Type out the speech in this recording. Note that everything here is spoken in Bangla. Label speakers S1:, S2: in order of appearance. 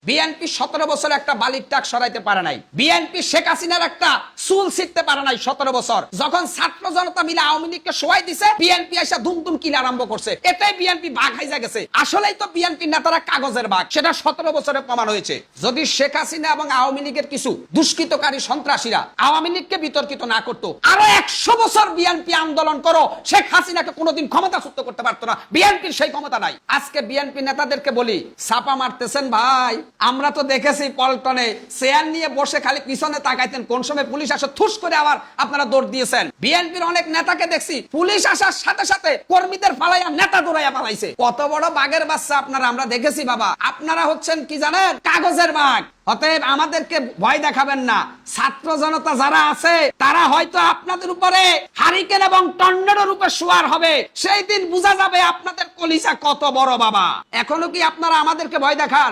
S1: বিএনপি 17 বছর একটা বালির টাক সরাইতে পারে নাই। বিএনপি শেখ হাসিনার একটা চুল ছিঁড়তে পারে নাই 17 বছর। যখন ছাত্র জনতা মিলে আওয়ামী লীগকে সহায় দিছে, বিএনপি এসে ধুমধুম কিলা আরম্ভ করছে। এটাই বিএনপি বাঘ হাইজা গেছে। আসলেই তো বিএনপি নেতারা কাগজের বাঘ, সেটা 17 বছরে প্রমাণ হয়েছে। যদি শেখ হাসিনা এবং আওয়ামী লীগের কিছু দুষ্কৃতকারী সন্ত্রাসীরা আওয়ামী লীগকে বিতর্কিত না করতো, আরো 100 বছর বিএনপি আন্দোলন করো, শেখ হাসিনাকে কোনোদিন ক্ষমতাচ্যুত করতে পারতো না। বিএনপির সেই ক্ষমতা নাই। আজকে বিএনপি নেতাদেরকে বলি, ছাপা মারতেছেন ভাই, আমরা তো দেখেছি পল্টনে চেয়ার নিয়ে বসে খালি পিছনে তাকাইতেন, কোন সময় পুলিশ আসে থুস করে আবার আপনারা দৌড় দিয়েছেন। বিএনপির অনেক নেতাকে দেখছি পুলিশ আসার সাথে সাথে কর্মীদের পালাইয়া নেতা দৌড়াইয়া পালাইছে। কত বড় বাঘের বাচ্চা আপনারা, আমরা দেখেছি বাবা। আপনারা হচ্ছেন কি জানেন? কাগজের বাঘ। অতএব আমাদেরকে ভয় দেখাবেন না। ছাত্র জনতা যারা আছে তারা হয়তো আপনাদের উপরে হারিকেন এবং টর্নেডোর উপর শুয়ার হবে। সেই দিন বোঝা যাবে আপনাদের কলিজা কত বড় বাবা। এখনো কি আপনারা আমাদেরকে ভয় দেখান?